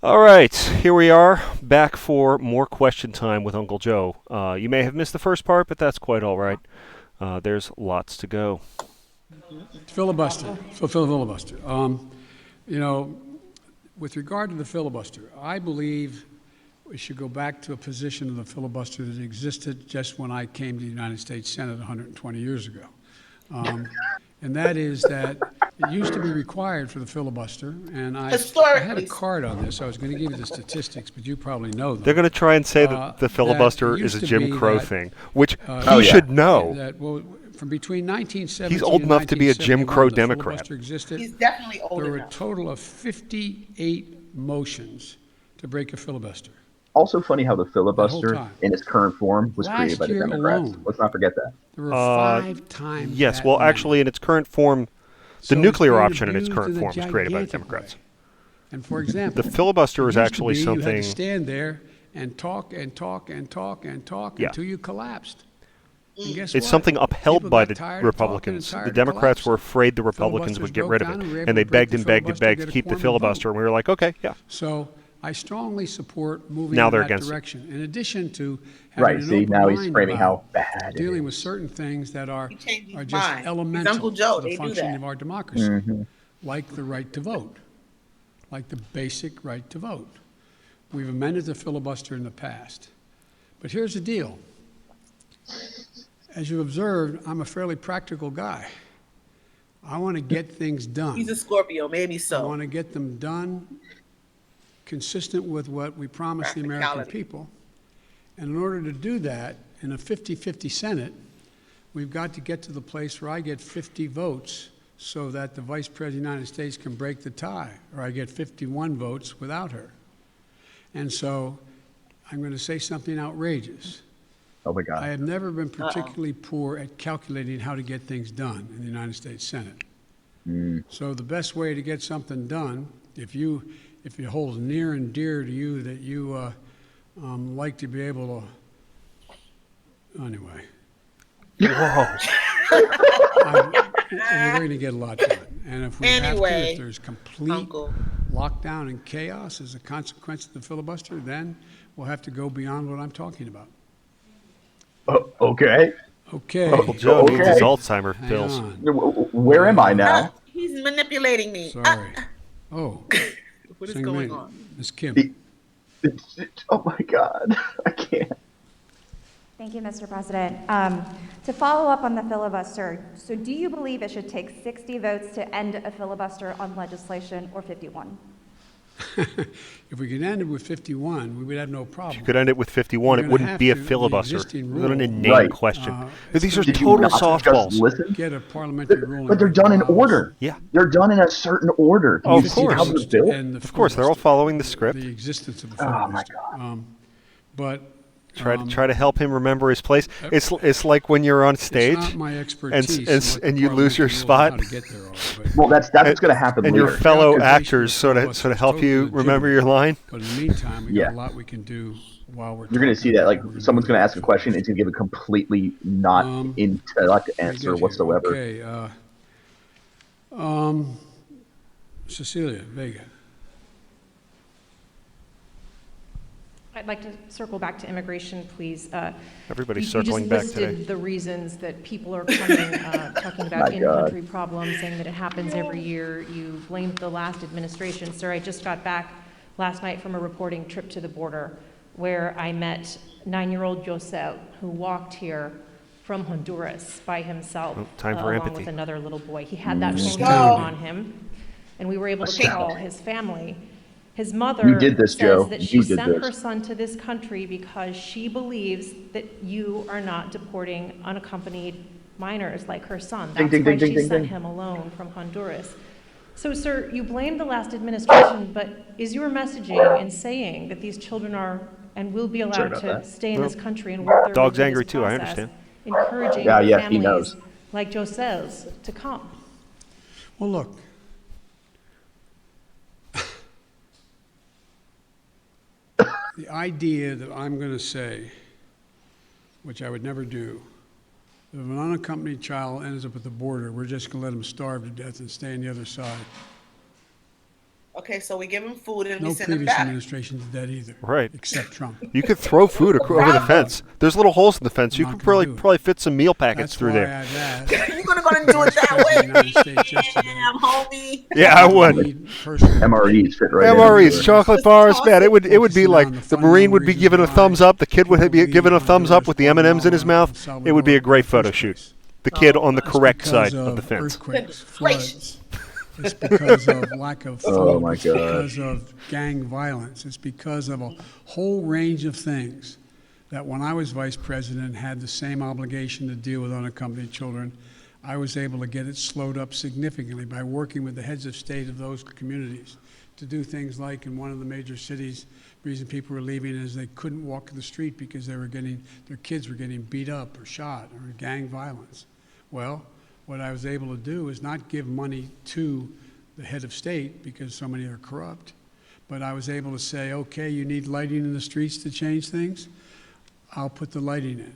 All right, here we are, back for more question time with Uncle Joe. You may have missed the first part, but that's quite all right. There's lots to go. Filibuster. Fulfill filibuster. You know, with regard to the filibuster, I believe we should go back to a position of the filibuster that existed just when I came to the United States Senate 120 years ago. And that is that it used to be required for the filibuster, and I had a Historically. card on this. I was going to give you the statistics, but you probably know them. They're going to try and say that the that filibuster it is a used to Jim be Crow that, thing, which Oh, he yeah. should know. That, well, from between 1970 He's old and enough to be a Jim Crow 1971, the Democrat. filibuster existed. He's definitely old There were a enough. total of 58 motions to break a filibuster. Also funny how the filibuster time. in its current form was created by Last the year Democrats. alone. Let's not forget that. There were 5 times Yes, that well, many. actually, in its current form, So the it's nuclear being option in its abused current in a form was created by the gigantic Democrats. way. And for example, The filibuster is it used to actually be You had something. to stand there and talk and talk and talk and talk Yeah. until you collapsed. And guess It's what? something upheld People by got the tired of talking and Republicans. tired The of Democrats were collapsing. afraid the Republicans would Filibusters get broke rid of down, and we were it, able and they to break begged the and begged and filibuster, begged get to a keep the quorum and vote. filibuster, and we were like, okay, yeah. So I strongly support moving Now in they're that against it. direction. In addition to having Right, an see, open now he's mind framing how about bad it dealing is. with certain things that are He changed his just mind. He's elemental Uncle Joe. to the They do functioning that. of our democracy, like the right to vote, like the basic right to vote. We've amended the filibuster in the past. But here's the deal. As you've observed, I'm a fairly practical guy. I want to get things done. He's a Scorpio, maybe I so. want to get them done consistent with what we promised the American Practicality. people. And in order to do that, in a 50-50 Senate, we've got to get to the place where I get 50 votes so that the Vice President of the United States can break the tie, or I get 51 votes without her. And so I'm going to say something outrageous. Oh my I God. have never been particularly poor at calculating how to get things done in the United States Senate. So the best way to get something done, if it holds near and dear to you that you like to be able to, anyway, Whoa. we're going to get a lot done. And if we have to, Anyway, if there's complete Uncle. lockdown and chaos as a consequence of the filibuster, then we'll have to go beyond what I'm talking about. Okay. Okay. Uncle Joe needs his Okay. Alzheimer Hang pills. on. Where am I now? He's manipulating me. Sorry. Oh, What is sing going me. on? Miss Kim. Oh my God. I can't. Thank you, Mr. President. To follow up on the filibuster, so do you believe it should take 60 votes to end a filibuster on legislation or 51? If we could end it with 51, we would have no problem. You could end it with 51. We're It gonna wouldn't have be a to- the filibuster. existing It's not an rule- inane Right. question. it's These are gonna Did you total not just softballs. listen? Get a parliamentary ruling. But they're done in that allows order. Yeah. They're done in a certain order. Can Oh, you of see how course. they're votes to built? end the Of course, they're all filibuster, following the script. The existence of the Oh, my filibuster. But Try to help him remember his place. It's like when you're on stage it's not my expertise. what and the you lose your parliamentary rules spot. How to get there are, but, Well, that's what's going to happen and later. your fellow Preoccupation actors with sort of filibuster is help you totally remember your legitimate. line. but in the meantime, we Yeah. got a lot we can do while we're You're going to see talking that, like, about what we're someone's gonna going to do ask a with question, it's going to give a completely not intellect Let me answer get here. whatsoever. Okay. Cecilia Vega. I'd like to circle back to immigration, please. Everybody's You circling just back listed today. the reasons that people are coming, talking about My in-country problems, saying that it happens every year. You blamed the last administration. Sir, I just got back last night from a reporting trip to the border where I met 9-year-old Josel, who walked here from Honduras by himself, Oh, time for along empathy. with another little boy. He had that phone Astounding. on him, and we were able to Astounding. call his family. His mother You did this, says Joe. that she You did sent this. her son to this country because she believes that you are not deporting unaccompanied minors like her son. Ding, That's ding, why ding, ding, she ding, sent ding. him alone from Honduras. So, sir, you blame the last administration, but is your messaging in saying that these children are and will be allowed about to that. stay in this country and work their Dog's way through angry this too, I process, understand. encouraging Yeah, yes, he families knows. like Josel's to come? Well, look. The idea that I'm going to say, which I would never do, that if an unaccompanied child ends up at the border, we're just going to let him starve to death and stay on the other side. Okay, so we give them food and we No send them previous back. administration did that either. Right. Except Trump. You could throw food over the fence. There's little holes in the fence. I'm You not could gonna do it. probably fit some meal packets That's through why there. I've asked You're gonna go and do it Vice that President of the way. United States yesterday. Damn, homie. Yeah, I would. need personally MREs fit right MREs, into it. chocolate bars, man. It would be Focusing like on the the Marine would be fundamental giving a reasons thumbs why up. The kid would be people giving a leave thumbs up with the Honduras, M&Ms in his Guatemala, mouth. and It would be a Salvador great in the photo first shoot. place. The kid on the It's correct because side of the fence. Earthquakes, Gracious. floods. It's because of lack of food. Oh, my It's God. because of gang violence. It's because of a whole range of things that when I was vice president had the same obligation to deal with unaccompanied children. I was able to get it slowed up significantly by working with the heads of state of those communities to do things like in one of the major cities, the reason people were leaving is they couldn't walk the street because their kids were getting beat up or shot or gang violence. Well, what I was able to do is not give money to the head of state because so many are corrupt, but I was able to say, okay, you need lighting in the streets to change things? I'll put the lighting in.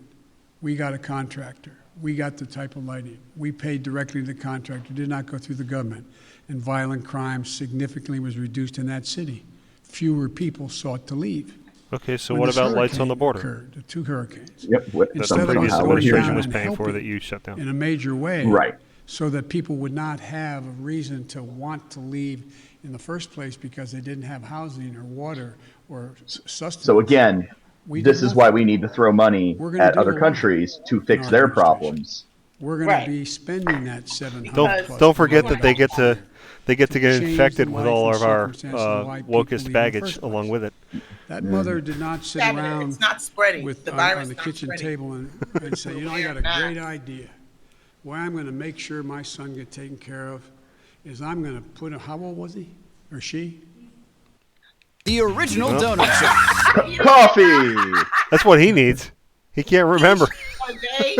We got a contractor. We got the type of lighting. We paid directly to the contractor, did not go through the government. And violent crime significantly was reduced in that city. Fewer people sought to leave. Okay, so When what this about lights on the hurricane border? occurred, the two hurricanes. Yep. What, That Instead the of previous us somehow going we're here. administration down was and paying for helping that you shut down. in a major way, Right. so that people would not have a reason to want to leave in the first place because they didn't have housing or water or sustenance. So again, We this did is why nothing. we need to throw money We're gonna at do other a lot countries to in fix our their administration. problems. We're going to Right. be spending that 700 Don't plus don't forget million that they get dollars to get change infected the with life all and of our circumstances of why people leave wokest in the baggage first along place. with it. That mother did not sit Cabinet, around it's not spreading. with The on virus the not kitchen spreading. table and say, you know, I got a Nah. great idea. Why I'm going to make sure my son get taken care of is I'm going to put him. How old was he or she? The original donut shop. Coffee. That's what he needs. He can't remember. Or they.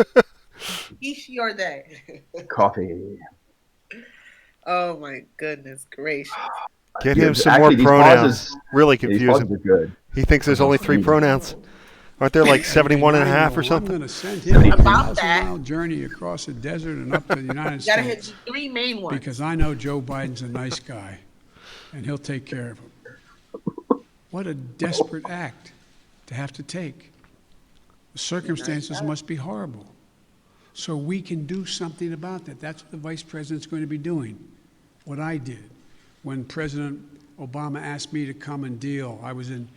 He or they. Coffee. Oh my goodness gracious. Get Yeah, him some actually, more these pronouns. pauses- Really These pauses confusing. are good. He thinks there's only 3 pronouns. Aren't there like 71 and a half or I'm something? going to send him a About that. 1,000-mile journey across the desert and up to the United You gotta hit States the 3 main ones. because I know Joe Biden's a nice guy and he'll take care of him. What a desperate act to have to take. The circumstances must be horrible. So we can do something about that. That's what the vice president's going to be doing. What I did when President Obama asked me to come and deal. I was in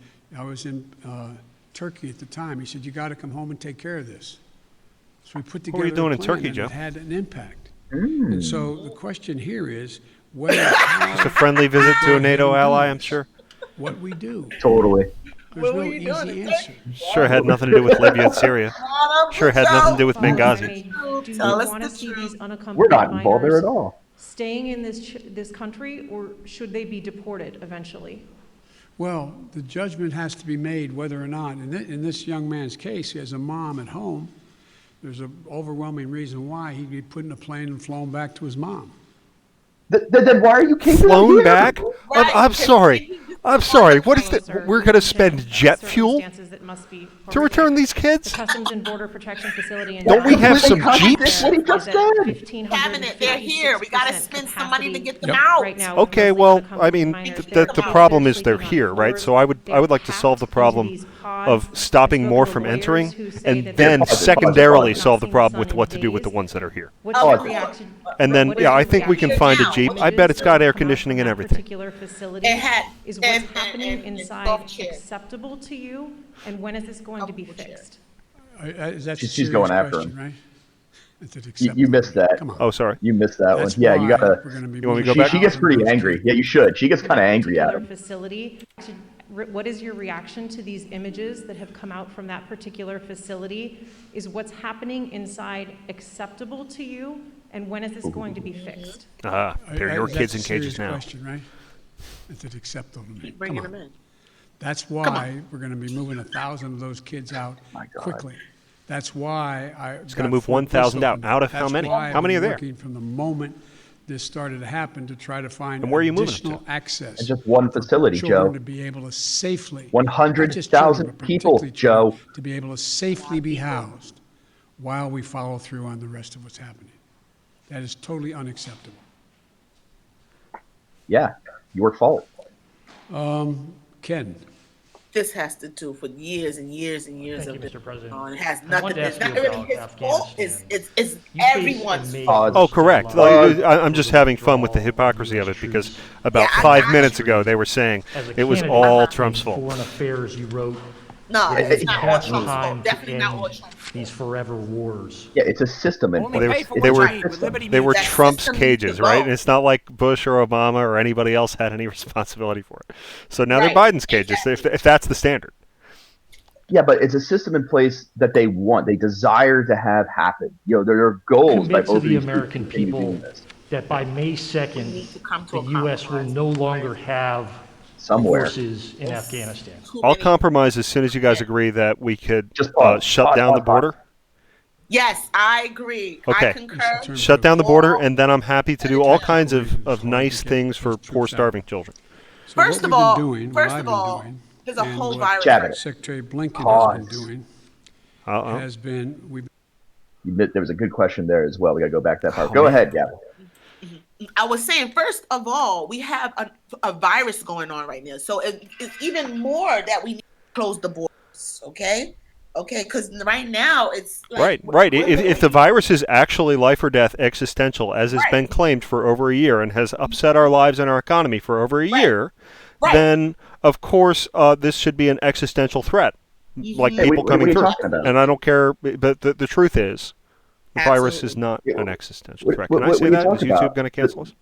Turkey at the time. He said, "You got to come home and take care of this." So we put together What were you doing a in plan Turkey, and Joe? it had an impact. And so the question here is whether Just a friendly visit to a NATO ally, I'm sure. what we do. Totally. There's What no were you doing easy in answer. Sure had nothing to do with Libya and Syria. Sure had nothing to do with Benghazi. Do you Tell us want to the see truth. these unaccompanied We're not involved there minors at all. staying in this country, or should they be deported eventually? Well, the judgment has to be made whether or not, in this young man's case, he has a mom at home. There's an overwhelming reason why he'd be put in a plane and flown back to his mom. Then why are you keeping them Flown here? back? Right, I'm because sorry. I'm sorry. What is Those that? are We're going to spend jet fuel circumstances that must be to return horrific. these The kids? Customs and Border Protection Facility in Don't we have Dallas some contradicts Jeeps? what he just is at said? 1,556% Cabinet, they're here. We gotta spend some money to get them Yep. out. right now. Okay, with well, mostly I mean, unaccompanied minors. the They're problem is sleeping they're on here, right? floors. So I would They're like to solve the packed problem into these pods. of I stopping spoke more to from lawyers entering who say and that then they're secondarily not solve the seeing problem sun with in what to do with the days. ones that are here. What's Oh, your okay. reaction? And then, What is yeah, your I think we can reaction find a to Jeep. the I bet it's got images air that come out conditioning from and that everything. particular facility? It had- Is what's and- happening and inside golf chair. acceptable to you? And when is this going to be Golf chair. fixed? That's a She's serious going after question, him. right? Is it You acceptable? missed that. Come on. Oh, sorry. You missed that That's one. Yeah, you why gotta. we're gonna be You want me to moving go back? She gets pretty thousands of angry. kids. Yeah, you should. She gets kind of angry at Particular him. facility. What is your reaction to these images that have come out from that particular facility? Is what's happening inside acceptable to you? And when is this going to be fixed? Ah, they're your That's kids a in cages serious now. question, right? Is it acceptable to me? Come Bringing on. them in. That's why we're going to be moving 1,000 of those kids out My God. quickly. That's why I. It's gonna move 1,000 out. Out of how many? How many are there? Working from the moment this started to happen to try to find And where are you moving them additional to? access. And just one facility, children Joe. to be able to safely. 100,000 not just children, but people, particularly children, Joe. To be able to safely be housed while we follow through on the rest of what's happening. That is totally unacceptable. Yeah, your fault. Ken, This has to do for years and years and years Thank of you, this. Mr. President. It has I nothing. wanted to It's ask not you really about his fault. Afghanistan. It's You face a everyone's major fault. Oh, correct. deadline I'm just for the having fun with the withdrawal of hypocrisy of US it because troops. about Yeah, I 5 minutes got ago they were saying As a it was candidate all in Trump's fault. Foreign Affairs, you wrote No, that it it's is not all past Trump's time fault. to Definitely not all end Trump's fault. these forever wars. Yeah, it's a system in Only place. pay for It's They what were- you need with Liberty They were Mutual. That Trump's system needs to cages, right? go. And it's not like Bush or Obama or anybody else had any responsibility for it. So now Right. they're Biden's cages if that's the standard. Yeah, but it's a system in place that they want, they desire to have happen. You know, there are goals by Commit to the overseas American to continue people doing this that by May We 2nd, need to come to the a U.S. will compromise. no longer have somewhere. forces in Afghanistan. Too I'll many- compromise as soon as you guys agree that we could Just pause. shut Pause, down the pause, pause. border. Yes, I agree. Okay. I concur. Terms Shut of- down the border, all- and then I'm happy to do all kinds Reasons of hard nice to get things for those poor, troops out. starving children. So First what of we've all, been doing, what first I've of been all, doing, there's a and whole what virus. Chat it. Secretary Blinken Pause. has been doing Uh-oh. has been, we've There was a good question there as well. We got to go back to that part. Oh, Go man. ahead, Gavin. I was saying, first of all, we have a virus going on right now. So it's even more that we need to close the borders, okay? Okay, because right now it's like, Right. If the virus is actually life or death existential, as has been claimed for over a year and has upset our lives and our economy for over a year, Right. then of course this should be an existential threat, like Mhm. people What are coming you through. talking about? And I don't care, but the truth is, the virus is Absolutely. not Yeah, an existential what- threat. what- Can I what say are you that? Is talking YouTube about? going to cancel us?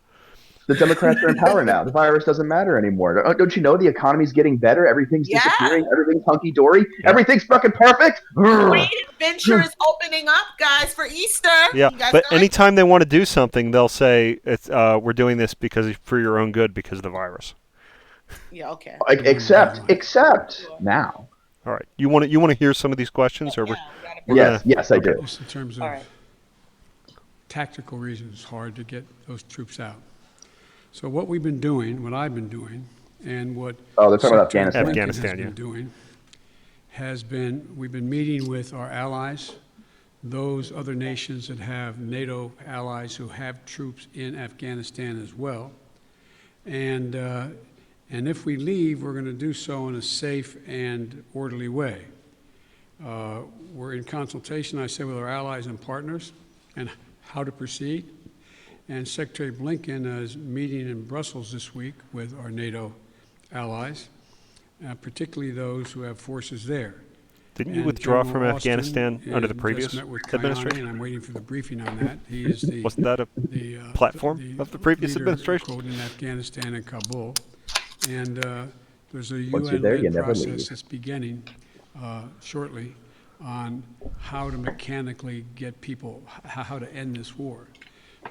The Democrats are in power now. The virus doesn't matter anymore. Don't you know the economy's getting better? Everything's Yeah. disappearing. Everything's hunky dory. Yeah. Everything's fucking perfect. Great adventure is opening up, guys, for Easter. Yeah, You guys but know it? anytime they want to do something, they'll say it's we're doing this because for your own good because of the virus. Yeah, okay. Except now. All right, you want to hear some of these questions, or Yeah, we're we gotta- Yes, yes, I do. just in terms of All right. tactical reasons, it's hard to get those troops out. So what we've been doing, what I've been doing, and what Oh, they're talking about Secretary Afghanistan. Blinken Afghanistan, has yeah. been doing has been, we've been meeting with our allies, those other nations that have NATO allies who have troops in Afghanistan as well. And if we leave, we're going to do so in a safe and orderly way. We're in consultation, I say, with our allies and partners and how to proceed. And Secretary Blinken is meeting in Brussels this week with our NATO allies, particularly those who have forces there. didn't you And withdraw General from Austin Afghanistan under the just previous met with Kayani, administration? and I'm waiting for the briefing on that. He is the Wasn't that a platform of the previous leader, administration? quote, in Afghanistan and Kabul. And there's a Once you're there, you UN-led never process leave. that's beginning shortly on how to mechanically get people, how to end this war.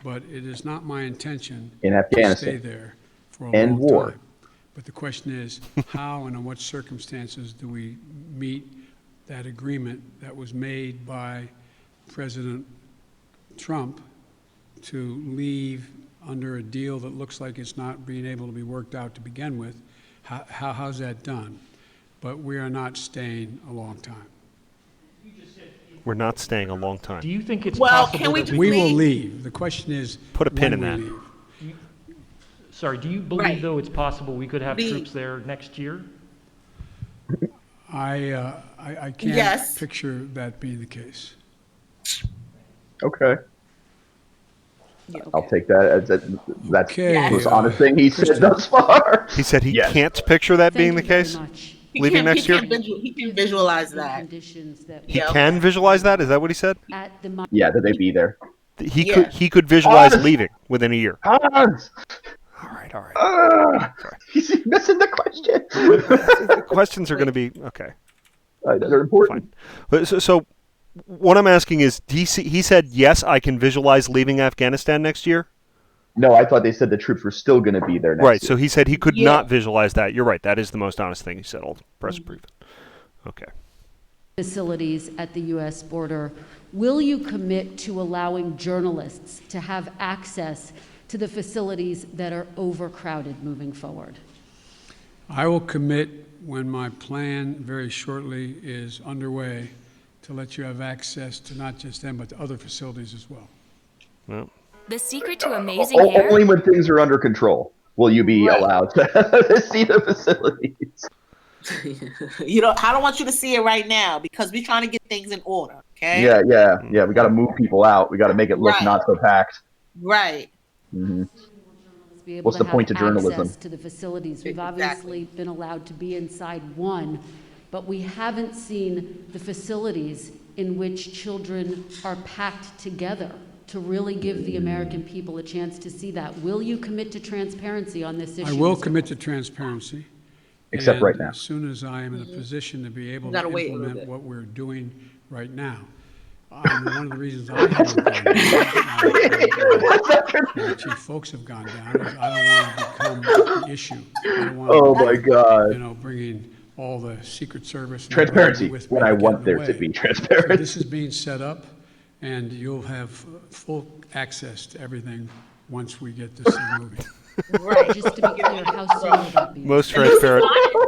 But it is not my intention In to stay Afghanistan. there for a End long war. time. But the question is, how and in what circumstances do we meet that agreement that was made by President Trump to leave under a deal that looks like it's not being able to be worked out to begin with? How's that done? But we are not staying a long time. We're not staying a long time. Do you think it's Well, possible can we that just- We will leave? leave. The question is, Put a pin when in we that. leave. Sorry, do you believe, Right. though, it's possible we could have Leave. troops there next year? I can't Yes. picture that being the case. Okay. Yeah, I'll okay. take that as that's Okay, the most honest thing he said thus far. He said he Yes. can't picture that being the Thank you very case. much. Leaving next year? He can visualize that. Conditions that He Yeah. can visualize that. Is that what he said? at the mo- Yeah, that they be there. Yeah. He could visualize Honest. leaving within a year. Hans! All right. He's missing the question. The questions are going to be okay. They're important. Fine. But so what I'm asking is, he said yes, I can visualize leaving Afghanistan next year. No, I thought they said the troops were still going to be there next Right. year. So he said he could Yeah. not visualize that. You're right. That is the most honest thing he said. I'll press approve it. Okay. facilities at the U.S. border, will you commit to allowing journalists to have access to the facilities that are overcrowded moving forward? I will commit when my plan very shortly is underway to let you have access to not just them, but to other facilities as well. Well, The secret to amazing hair? Only when things are under control. will you be Right. allowed to see the facilities? I don't want you to see it right now because we're trying to get things in order. Okay. Yeah. We got to move people out. We got to make it look Right. not so packed. Right. Hmm. Be able What's to the have point of journalism? access to the facilities. We've Exactly. obviously been allowed to be inside one, but we haven't seen the facilities in which children are packed together to really give the American people a chance to see that. Will you commit to transparency on this issue? I will Mr. commit to transparency. Except and right now. As soon as I am in a position to be able to gotta wait a little implement bit. what we're doing right now. One of the reasons I haven't gone down, and the chief folks have gone down, is I don't want to become the issue. I don't want Oh to my be, God. bringing all the Secret Service and Transparency, everybody with what me I to get want in the there way. to be So transparency. this is being set up, and you'll have full access to everything once we get this thing moving. Right. Just to be clear, how soon will that be? Most At least he's transparent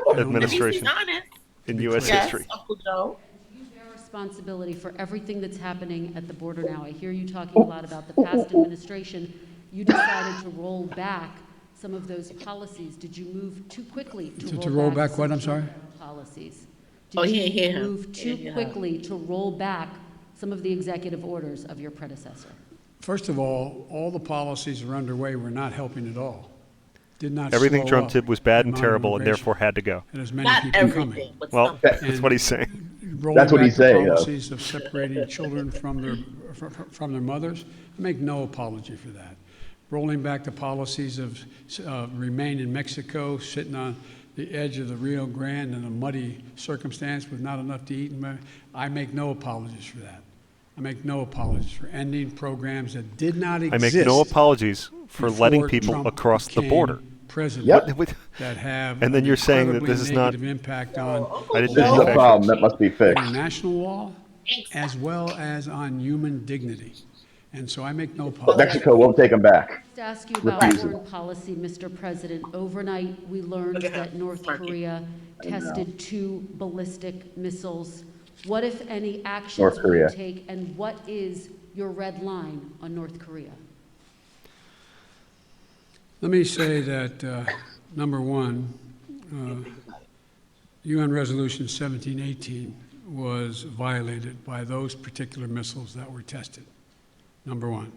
honest. administration At least he's honest. in U.S. Yes, history. Uncle Joe. You bear responsibility for everything that's happening at the border now. I hear you talking a lot about the past administration. You decided to roll back some of those policies. Did you move too quickly To roll back what, some I'm sorry? policies? Oh, he Did didn't hear you him. move He too didn't hear him. quickly to roll back some of the executive orders of your predecessor? First of all the policies that are underway were not helping at all. Did not Everything slow Trump up did was bad the and amount of terrible and immigration. therefore had to go. And as many Not people everything, coming. but Well, some. that's what he's saying. Rolling That's what back he's the saying, though. policies of separating children from their mothers, I make no apology for that. Rolling back the policies of remain in Mexico, sitting on the edge of the Rio Grande in a muddy circumstance with not enough to eat, I make no apologies for that. I make no apologies for ending programs that did not I exist. make no apologies for letting before people Trump across the became border. President. Yep. That have And then an you're saying that incredibly this is not- negative impact on I didn't This is a manufacture- problem that must be fixed. international law as well as on human dignity. And so I make no apologies. Mexico won't take them back. To ask you about Refuses. foreign policy, Mr. President. Overnight, we learned Look at that him, North smirking. Korea tested 2 ballistic missiles. What, if any, North actions will Korea. you take, and what is your red line on North Korea? Let me say that, number one, UN Resolution 1718 was violated by those particular missiles that were tested. Number one.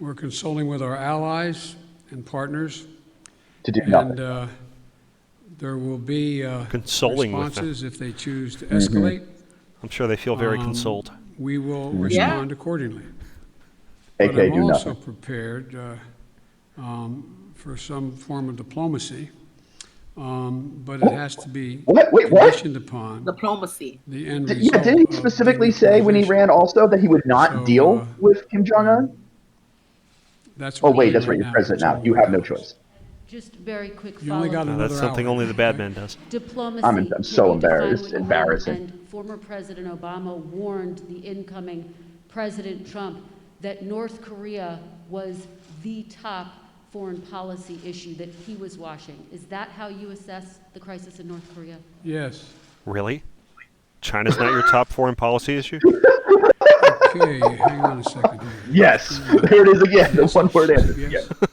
We're consulting with our allies and partners, To do and nothing. there will be Consoling with them. responses if they choose to escalate. I'm sure they feel very consoled. We will Yeah. respond accordingly. But AK I'm do also nothing. prepared for some form of diplomacy, but it has to be What? Wait, what? conditioned upon Diplomacy. the end Yeah, result. didn't he of specifically say when he denuclearization. ran also that he would not So, deal with Kim Jong-un? That's Oh, what we're wait, doing that's right. right You're now. president That's now. all You we have no got. choice. Just very quick You only got follow-up. another That's something hour, only the bad right? man does. Diplomacy. I'm Can so you define embarrassed. what you mean? Embarrassing. And former President Obama warned the incoming President Trump that North Korea was the top foreign policy issue that he was watching. Is that how you assess the crisis in North Korea? Yes. Really? China's not your top foreign policy issue? Okay, hang on a second here. Yes. There it is again. The one word answer. Yes. Yeah.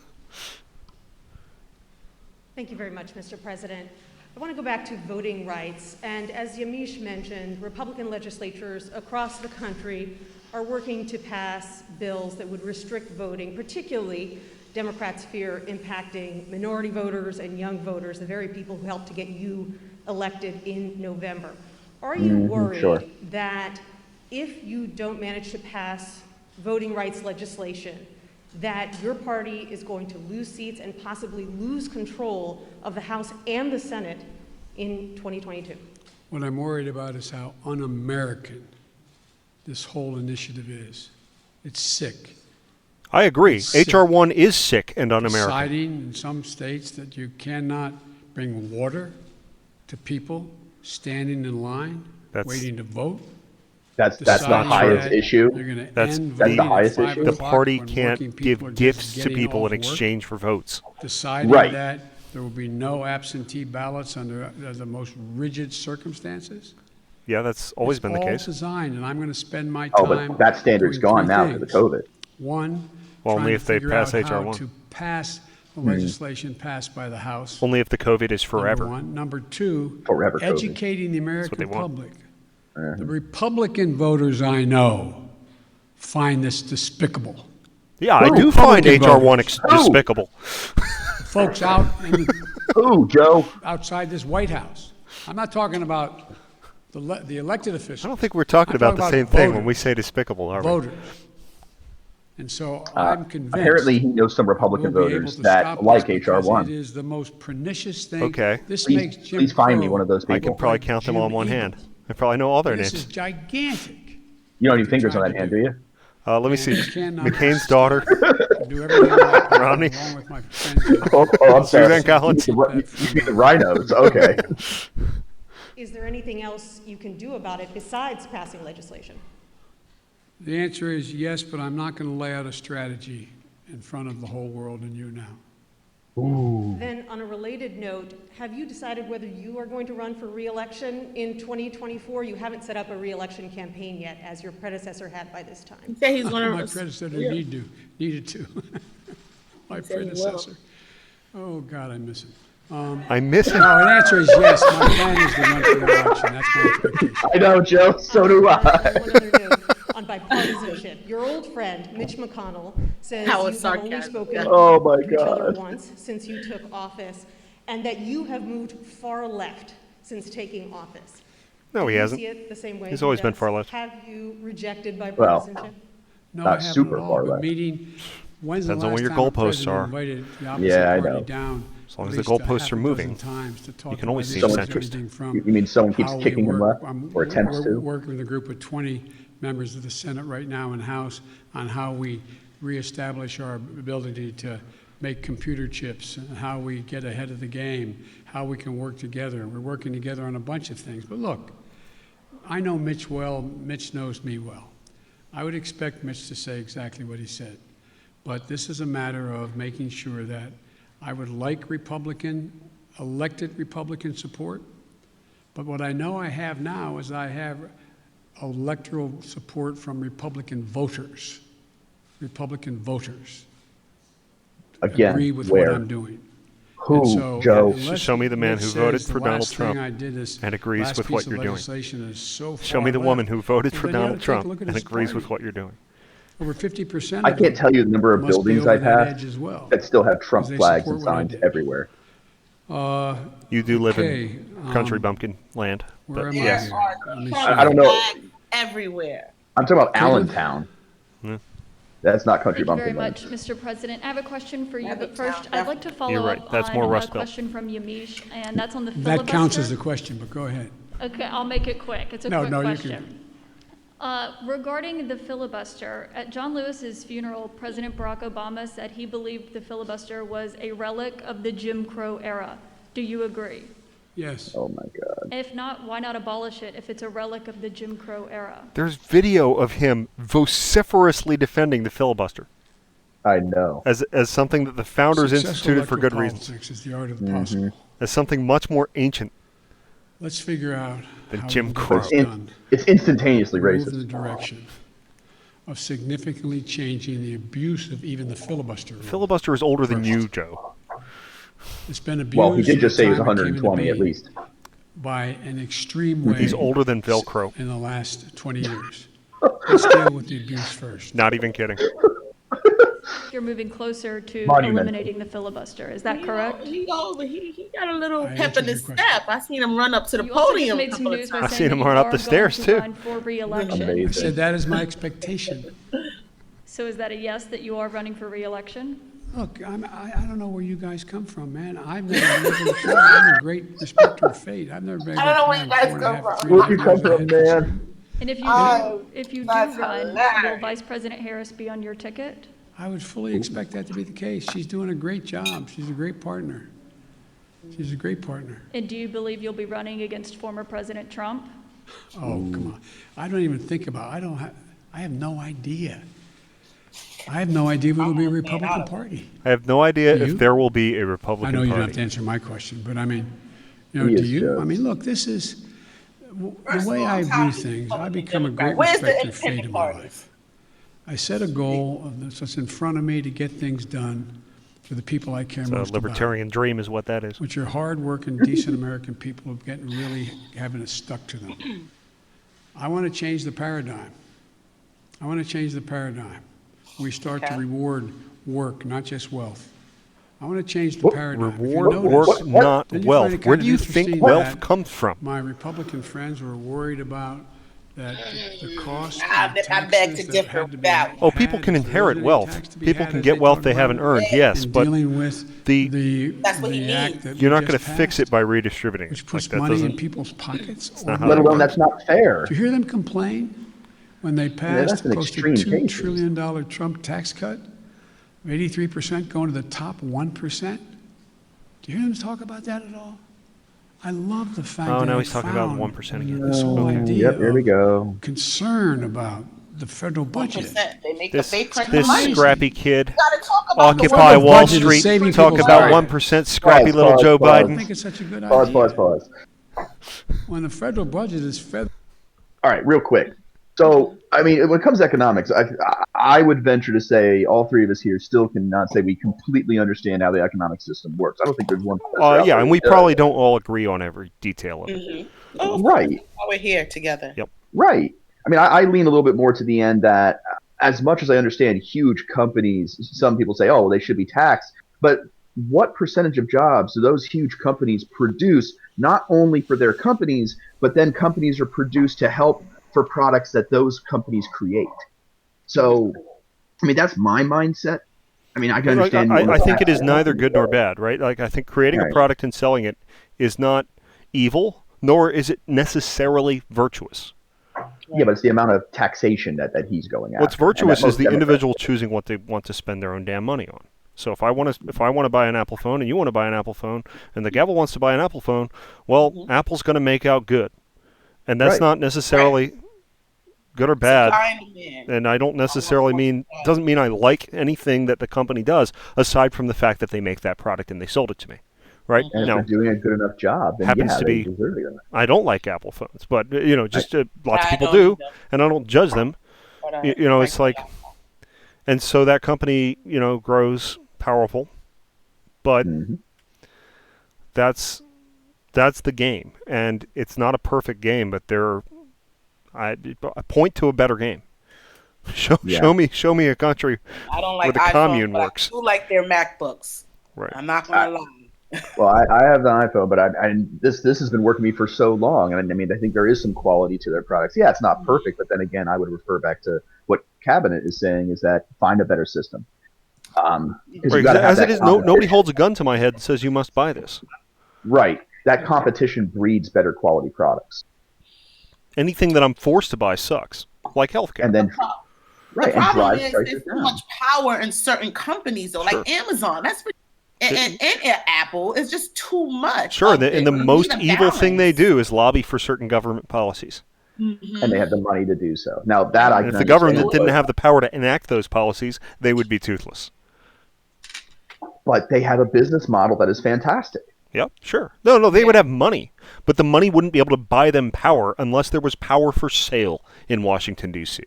Thank you very much, Mr. President. I want to go back to voting rights. And as Yamish mentioned, Republican legislatures across the country are working to pass bills that would restrict voting, particularly Democrats fear impacting minority voters and young voters, the very people who helped to get you elected in November. Are you worried sure. that if you don't manage to pass voting rights legislation, that your party is going to lose seats and possibly lose control of the House and the Senate in 2022? What I'm worried about is how un-American this whole initiative is. It's sick. I agree. Sick. HR 1 is sick and un-American. Deciding in some states that you cannot bring water to people standing in line, That's- waiting to vote. That's the Deciding highest that issue. You're going to That's end the voting at highest 5 issue. The o'clock party when can't working people are give just gifts to getting people in off work. exchange for votes. Deciding Right. that there will be no absentee ballots under the most rigid circumstances. Yeah, that's always been the All case. designed, and I'm going to spend my Oh, time. but that standard's doing gone three now for the things. COVID. One, Well, trying only to if they figure pass out HR how 1. to pass legislation passed by the House. Only if the COVID is forever. Number one. Number two, Forever COVID. educating the American they want. public. The Republican voters I know find this despicable. Yeah, I do find HR 1 despicable. Folks out in Joe? outside this White House. I'm not talking about the elected officials. I don't think we're talking I'm about the same thing when voters. we say despicable, are we? Voters. And so I'm convinced. Apparently, he knows some Republican we'll be able voters to that stop like this HR because 1. It is the most pernicious thing. Okay. This makes Jim Please find me Crow one of those I people. can probably count them on one hand. I probably know all their This is names. gigantic. You don't have any fingers on that hand, do you? Let me And see. you cannot McCain's daughter. do everything I can Romney. along with my friends. I'm sorry. Suzanne Collins. You mean the rhinos. Okay. Is there anything else you can do about it besides passing legislation? The answer is yes, but I'm not going to lay out a strategy in front of the whole world and you now. Then, on a related note, have you decided whether you are going to run for re-election in 2024? You haven't set up a re-election campaign yet, as your predecessor had by this time. He said he's going My to. predecessor needed to. My predecessor. Oh, God, I miss him. I miss him. No, the answer is yes. My plan is to run for re-election. That's my expectation. I know, Joe. So do I. One other note on bipartisanship. Your old friend, Mitch McConnell, says That you was have only sarcasm. spoken Oh, my to each other God. once since you took office, and that you have moved far left since taking office. No, Do he you hasn't. see it the same way He's he always been does? far left. Have you rejected Well, bipartisanship? No, Not I haven't super at all. far But left. meeting, when's the Depends on last where your time a goalposts president are. invited the opposite Yeah, I party know. down As long at as the least a goalposts half are a moving, dozen times to talk can always about seem issues, centrist. everything from You mean someone keeps how we kicking him work- left or attempts we're to? working with a group of 20 members of the Senate right now and House on how we reestablish our ability to make computer chips and how we get ahead of the game, how we can work together. We're working together on a bunch of things. But look, I know Mitch well. Mitch knows me well. I would expect Mitch to say exactly what he said. But this is a matter of making sure that I would like elected Republican support. But what I know I have now is I have electoral support from Republican voters. Republican voters Again, agree with where? what I'm doing. Who, And so, Joe? unless Show me the man Mitch who says voted the for Donald last thing Trump I did is and agrees last with piece what of you're doing. legislation is so Show me far the left, woman who voted well, for then you ought Donald to take a Trump look at and his agrees with party. what you're doing. Over 50% I of can't it tell you the number of must be buildings over I've that had edge as well. that still have Trump 'cause they flags support and what I signs did. everywhere. You do live Okay, in country bumpkin land. where But am I yes. here? Let me Trump see. I don't know. flags everywhere. I'm talking about Cleveland? Allentown. Hmm. That's not country Thank you very bumpkin land. much, Mr. President. I have a question for you, Every but first, town, I'd like to follow You're right. up That's on more a Rust Belt. question from Yamiche, and that's on the filibuster. That counts as a question, but go ahead. Okay, I'll make it quick. It's a No, quick no, you question. Regarding the filibuster, at John Lewis's funeral, President Barack Obama said he believed the filibuster was a relic of the Jim Crow era. Do you agree? Yes. Oh my God. If not, why not abolish it if it's a relic of the Jim Crow era? There's video of him vociferously defending the filibuster I know. as something that the founders Successful instituted for good electoral reasons, politics is the art of the possible. as something much more ancient. Let's figure out Than how Jim we get Crow. this done. It's instantaneously Move in the racist. direction of significantly changing the abuse of even the filibuster rule. Filibuster is older than you, Joe. It's been abused. Well, he did just say he was from the time it came into 120 at being least. by an extreme way. He's older than Velcro. In the last 20 years. Let's deal with the abuse first. Not even kidding. You're moving closer to Monumental. eliminating the filibuster. Is that correct? He got a little I pep in answered his your question. step. I seen him run up to the You also just podium a made some couple of news by times. I've saying seen him that run you up the are stairs, going to too. run for re-election. Amazing. I said that is my expectation. So is that a yes that you are running for re-election? Look, I don't know where you guys come from, man. I've never lived in a show. I'm a great respecter of fate. I've never been I don't know where able you to guys plan come 4.5, from. 3 Where'd you come years from, ahead for man? And if you Oh, do that's run, hilarious. will Vice President Harris be on your ticket? I would fully expect that to be the case. She's doing a great job. She's a great partner. She's a great partner. And do you believe you'll be running against former President Trump? Oh, come on. I don't even think about I have no idea. I have no idea whether there'll be a Republican Party. I have no idea Do you? if there will be a I Republican know you don't have to Party. answer my question, but I mean, He do is you? just- I mean, look, this is the First way of all, I how view is things. I Republican become a Democrat? great Where's the respecter of fate in independent my parties? life. I set a goal of this that's in front of me to get things done for the people I care It's most a libertarian dream is what that is. about, which are hard-working, decent American people who getting really having it stuck to them. I want to change the paradigm. I want to change the paradigm. We start to reward work, not just wealth. I want to change the paradigm. If you Reward notice, work, not didn't you wealth. find it Where kind do of you think interesting wealth that comes from? my Republican friends were worried about that the cost of I beg to taxes that differ had to with be that one. Oh, people can if there inherit isn't any wealth. tax to be People had, can as get wealth talk they about haven't it, earned, yes, in but dealing with the That's what he the act needs. that you're we not going to just fix it passed, by redistributing which it. puts Like, that money in doesn't. people's pockets. not how over that Let alone works. that's not fair. Do you hear them complain when they passed that's an close to extreme $2 case. trillion Trump tax cut? 83% going to the top 1%? Do you hear them talk about that at all? I love the fact Oh, that now they he's talking about found 1% again. this whole Okay. idea Yep, here we of go. concern about the federal budget. 1%. They make This they print the this money. scrappy kid, You gotta talk about the Occupy federal Wall budget is Street, saving talk people's about lives. 1% scrappy little Pause, Joe pause. I Biden. think it's such a good Pause, idea. pause. When the federal budget is federal. All right, real quick. So, I mean, when it comes to economics, I would venture to say all three of us here still cannot say we completely understand how the economic system works. I don't think there's one professor out Yeah, there and who we does. probably don't all agree on every detail of it. Mm-hmm. Oh, of Right. course. That's why we're here together. Yep. Right. I mean, I lean a little bit more to the end that as much as I understand huge companies, some people say, oh, well, they should be taxed. But what percentage of jobs do those huge companies produce, not only for their companies, but then companies are produced to help for products that those companies create? So, I mean, that's my mindset. I mean, I can Like, understand. I think it is neither good nor bad, right? Like, I think creating a Right. product and selling it is not evil, nor is it necessarily virtuous. Yeah, but it's the amount of taxation that he's going after. What's and that virtuous most is the Democrats individual do. choosing what they want to spend their own damn money on. So if I want to buy an Apple phone and you want to buy an Apple phone and the gavel wants to buy an Apple phone, well, Apple's going to make out good, and that's Right. not necessarily good or bad. Supply and demand. And I don't necessarily doesn't mean I like anything that the company does, aside from the fact that they make that product and they sold it to me, right? And if Now, they're doing a good enough job, then happens yeah, to they be deserve it. I don't like Apple phones, but just lots of I people don't do, either. and I don't judge them. But, It's like, and so that company, grows powerful, but Mhm. that's the game, and it's not a perfect game, but I point to a better game. Show me a country I don't where like the iPhone, commune but works. I do like their MacBooks. Right. I'm not gonna lie. Well, I have the iPhone, but this has been working me for so long, and I mean, I think there is some quality to their products. Yeah, it's not perfect, but then again, I would refer back to what Cabinet is saying: is that find a better system. Because Right, as it is, nobody holds a gun to my head and says you must buy this. Right, that competition breeds better quality products. Anything that I'm forced to buy sucks, like healthcare. And then, right, The and problem drives is prices there's so down. much power in certain companies, though, Sure. like Amazon. That's and Apple is just too much. Sure, of it. and the We need most a evil thing they balance. do is lobby for certain government policies. Mhm. And they have the money to do so. Now that I And can if the government understand, didn't have the power to enact those policies, they would be toothless. but they have a business model that is fantastic. Yep, sure. No, they would have money, but the money wouldn't be able to buy them power unless there was power for sale in Washington, D.C.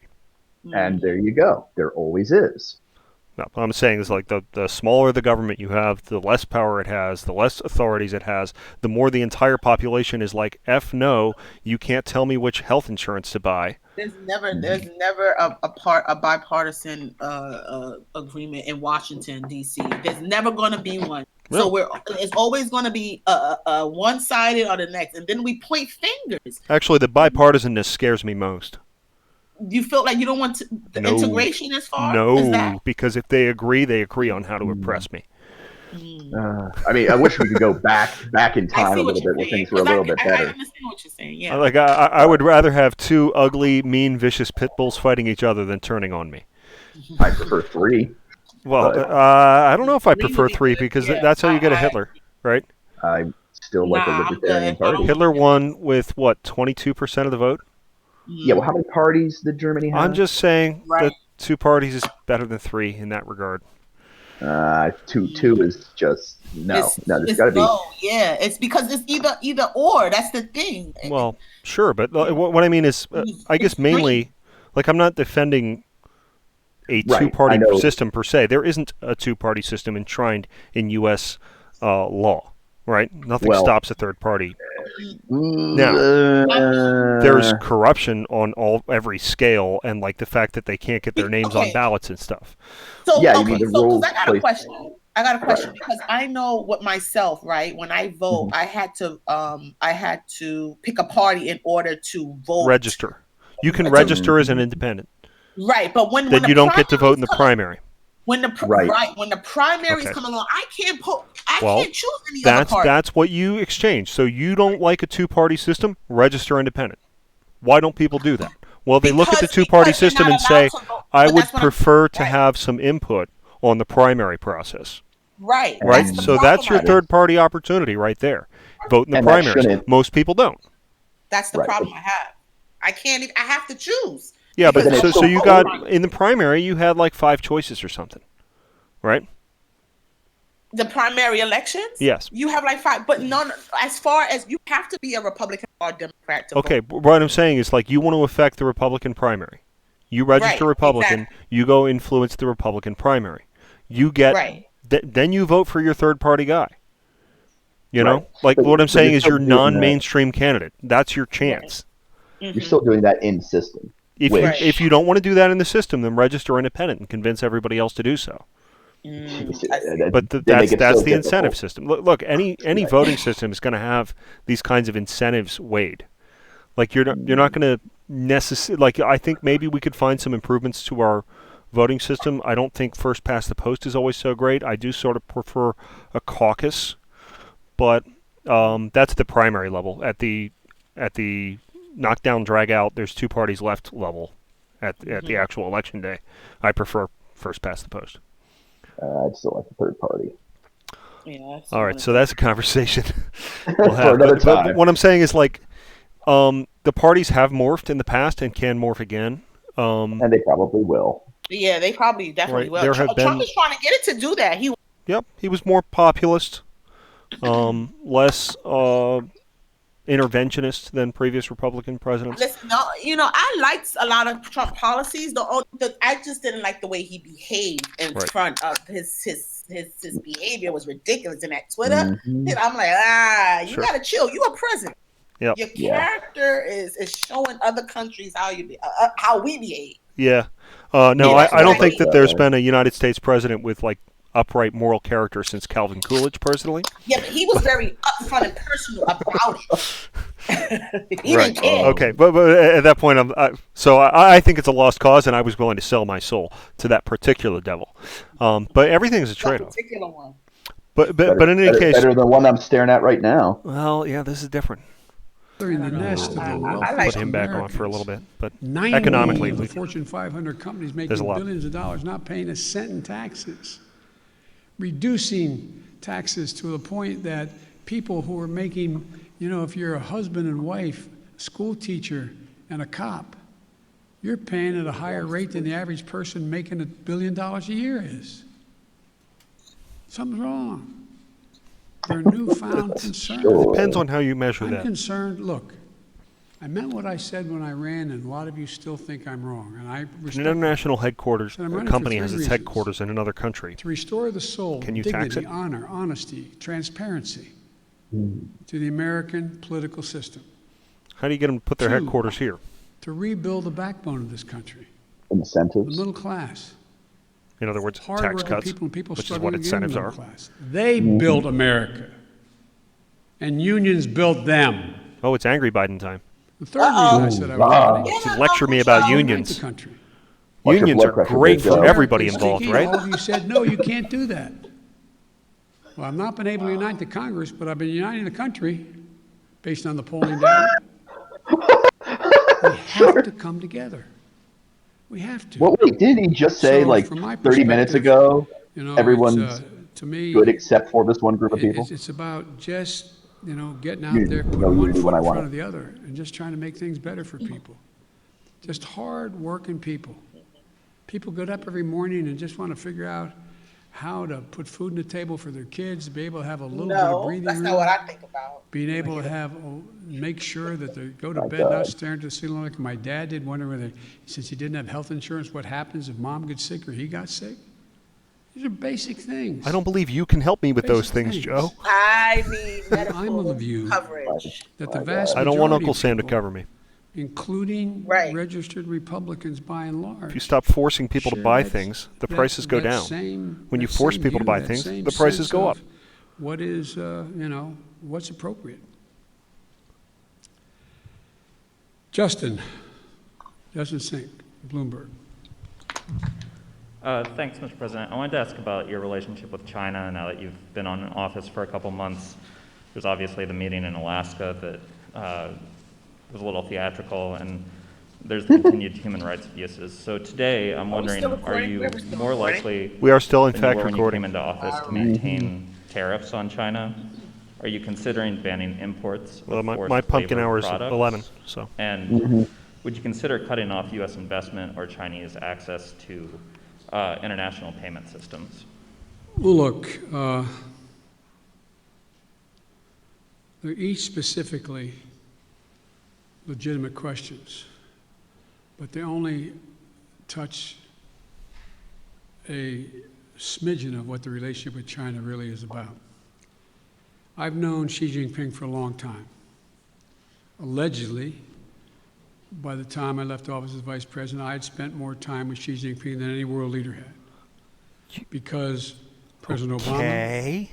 And there you go. There always is. No, what I'm saying is like the smaller the government you have, the less power it has, the less authorities it has, the more the entire population is like, F no, you can't tell me which health insurance to buy. There's never a bipartisan agreement in Washington D.C. There's never going to be one. Really? So it's always going to be one sided or the next, and then we point fingers. Actually, the bipartisanness scares me most. You feel like you don't want the No. integration as far? Is No, that? because if they agree on how to oppress me. I mean, I wish we could go back in time a little bit where things were a little bit I better. understand what you're saying. Yeah. Like I would rather have two ugly, mean, vicious pit bulls fighting each other than turning on me. I prefer 3. Well, But- I don't know if I Three prefer would be 3 good, because yeah. that's how you get a I Hitler, right? I still like the Nah, I'm Libertarian good. I don't- Party. Hitler won with what, 22% of the vote? Yeah, well, how many parties did Germany have? I'm just saying Right. that 2 parties is better than 3 in that regard. 2 is just no. There's It's got to be. low. Yeah, it's because it's either or. That's the thing. Well, sure, but what I mean is, I guess it's green. mainly, like I'm not defending a Right, two-party I know. system per se. There isn't a two-party system enshrined in U.S. Law, right? Nothing Well, stops a third party. Now, there's corruption on every scale, and like the fact that they can't get their names on Okay. ballots and stuff. So Yeah, you okay, mean the so because roles I got a placed. question. I got a question because I know what myself, right? When I vote, Mhm. I had to pick a party in order to vote. Register. You can To- register as an independent. Right, but when Then the you don't get to vote in the primaries come, primary. Right. when the primaries Okay. come along, I Well, can't choose any other that's party. that's what you exchange. So you don't like a two-party system? Register independent. Why don't people do that? Well, they look at the two-party because they're system not and allowed say, to vote. I But would that's what I'm prefer to right. have some input on the primary process. Right. Right? That's the So problem that's your I have. third-party opportunity right there. Vote in the And that primaries. shouldn't- Most people don't. That's the Right. problem I have. I can't even, I have to choose. Yeah, Because but then I it's so don't you vote got primary. in the primary you had like 5 choices or something, right? The primary elections? Yes. You have like 5, but none, as far as you have to be a Republican or a Democrat to Okay, vote. but what I'm saying is like you want to affect the Republican primary. You register Right, Republican, exactly. you go influence the Republican primary. You get Right. then you vote for your third-party guy. You Right. know? Like But- what I'm but saying you're is still your doing that. non-mainstream candidate. That's your chance. You're still doing that in system. If which, you, if you don't want to do that in the system, then register independent and convince everybody else to do so. But that's the incentive system. Look, any voting system is going to have these kinds of incentives weighed. Like you're not going to necessarily, like I think maybe we could find some improvements to our voting system. I don't think first past the post is always so great. I do sort of prefer a caucus, but that's the primary level. At the knockdown drag out, there's 2 parties left level at the actual election day. I prefer first past the post. I'd still like the third party. Yeah, All right, so that's a conversation we'll have. For another But time. what I'm saying is like the parties have morphed in the past and can morph again. And they probably will. Yeah, they probably definitely Right, will. there have Trump been- is trying to get it to do that. Yep, he was more populist, less interventionist than previous Republican presidents. Listen, no, I liked a lot of Trump policies. I just didn't like the way he behaved in Right. front of his behavior was ridiculous in that Twitter. Mhm. And I'm like, you Sure. gotta chill. You a president. Yep. Your Yeah. character is showing other countries how we behave. Yeah. No, Yeah, I don't right. think that there's been a United States president with like upright moral character since Calvin Coolidge, personally. Yeah, but he was very upfront and personal about it. He Right. didn't care. Okay, but at that point, I think it's a lost cause, and I was willing to sell my soul to that particular devil. But everything's a That trade-off. particular one. But in any case, better than the one I'm staring at right now. well, yeah, this is different. They're in the nest of the I wealthiest like Put him back on for a little Americans. bit, but 90 economically, of the Fortune 500 companies making there's a lot. billions of dollars not paying a cent in taxes. Reducing taxes to the point that people who are making, if you're a husband and wife, school teacher, and a cop, you're paying at a higher rate than the average person making $1 billion a year is. Something's wrong. Their newfound concern. depends on how you measure I'm that. concerned, look, I meant what I said when I ran, and a lot of you still think I'm wrong, and I An respect international headquarters, And I'm a running for company 3 has its reasons. headquarters in another country. to restore the soul, Can you tax dignity, it? honor, honesty, transparency to the American political system, How do you get them to put their 2, headquarters here? to rebuild the backbone of this country, the Incentives. middle class, In other words, tax hard-working cuts, people and people which is struggling what to get in the incentives middle are. class. They built America, and unions built them. Oh, it's angry Biden time. The third reason I said I was running, To lecture me about unite the unions. country. Watch your Unions blood are pressure great go for up. everybody Americans involved, thinking, right? All of you said, no, you can't do that. Well, I've not been able to unite the Congress, but I've been uniting the country based on the polling data. We have to come together. We have to. Well, wait, didn't he just say, So, like, from my 30 minutes perspective, ago, it's, everyone's to me, good except for this one group of people? it's about just, getting out Unity. there, No putting one unity when foot I in want front it. of the other, and just trying to make things better for people. Just hard-working people. People get up every morning and just want to figure out how to put food on the table for their kids, be able to have a little bit of No, breathing that's room. not what I think about. Being able to have, make sure that they go to bed not staring at the ceiling like my dad did, wondering whether, since he didn't have health insurance, what happens if mom gets sick or he got sick. These are basic things. I don't believe you can help me with those things, Joe. I need I'm of the medical view coverage. that the vast I don't want majority Uncle of Sam to people, cover me. including Right. registered Republicans by and large. If you stop forcing people to share buy that- things, the that- prices go that down. When you that force same people to view, buy that things, same the prices sense go up. of what is, what's appropriate. Justin Sink, Bloomberg. Thanks, Mr. President. I wanted to ask about your relationship with China now that you've been in office for a couple months. There's obviously the meeting in Alaska that was a little theatrical, and there's the continued human rights abuses. So today, I'm wondering, still are recording? you We're still more recording? likely We are still, in than you fact, were when you recording. came into office to maintain tariffs on China? Are you considering banning imports Well, of my forced pumpkin labor hour is products? 11, so. And would you consider cutting off U.S. investment or Chinese access to international payment systems? Well, look, they're each specifically legitimate questions, but they only touch a smidgen of what the relationship with China really is about. I've known Xi Jinping for a long time. Allegedly, by the time I left office as vice president, I had spent more time with Xi Jinping than any world leader had. Because President Obama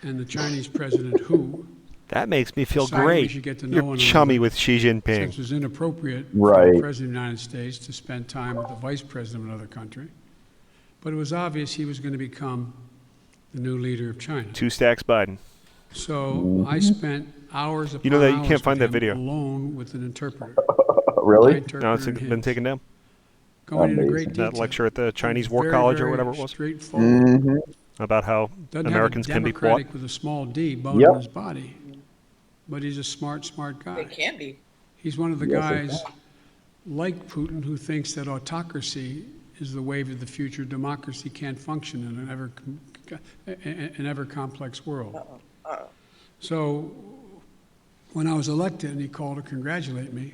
and the Chinese President Hu That makes me feel decided we great. should get to know You're one chummy another, with Xi since Jinping. it was inappropriate for Right. the President of the United States to spend time with the Vice President of another country. But it was obvious he was going to become the new leader of China. 2 stacks Biden. So I spent hours upon You know that you hours can't find with that him video. alone with an interpreter. My Really? interpreter No, it's and been his. taken down. Going into Amazing. great detail. That lecture at the Chinese War Very, College or very whatever it was, straightforward. about how Doesn't Americans have a can be bought. Democratic with a small d bone Yep. in his body, but he's a smart guy. It can be. He's one of the Yes, it guys like Putin who thinks that autocracy is the wave of the future. Democracy can't function in an ever complex world. So when I was elected and he called to congratulate me,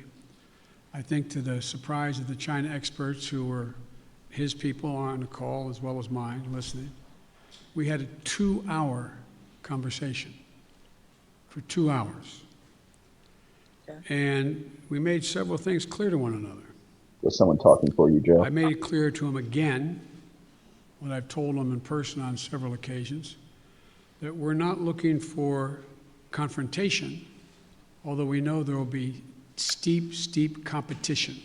I think to the surprise of the China experts who were his people on the call as well as mine listening, we had a 2-hour conversation for 2 hours. And we made several things clear to one another. Was someone talking for you, Joe? I made it clear to him again, what I've told him in person on several occasions, that we're not looking for confrontation, although we know there will be steep competition.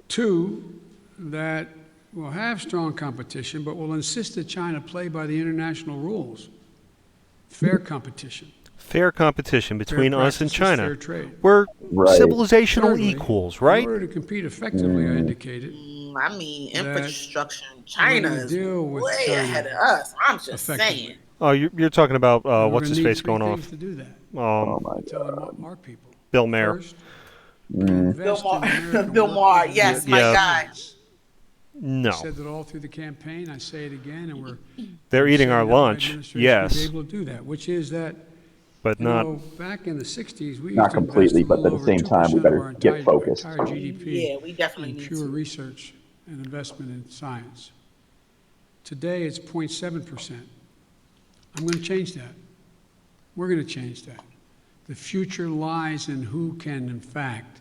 2, that we'll have strong competition, but we'll insist that China play by the international rules. Fair competition. Fair competition between Fair us and practices, China. fair trade. We're Right. civilizational Thirdly, equals, right? In order to compete effectively, I indicated, I mean, That infrastructure in China we're gonna is deal with way China ahead of us. I'm just effectively. saying. Oh, you're talking about And we're what's gonna his need face 3 going things off? to do that. Oh my Tell God. our people. Bill Mayer. First, invest in American Bill Maher, workers yes, and my Yeah. guy. No, I said that all through the campaign. I say it again, and we're they're eating our saying that my lunch. administration Yes, is able to do that, which is that but you not. know, back in the '60s, we Not used to completely, invest a but little at the same over time, we 2% better of our get focused. entire GDP Yeah, we definitely in need pure to. research and investment in science. Today, it's 0.7%. I'm going to change that. We're going to change that. The future lies in who can, in fact,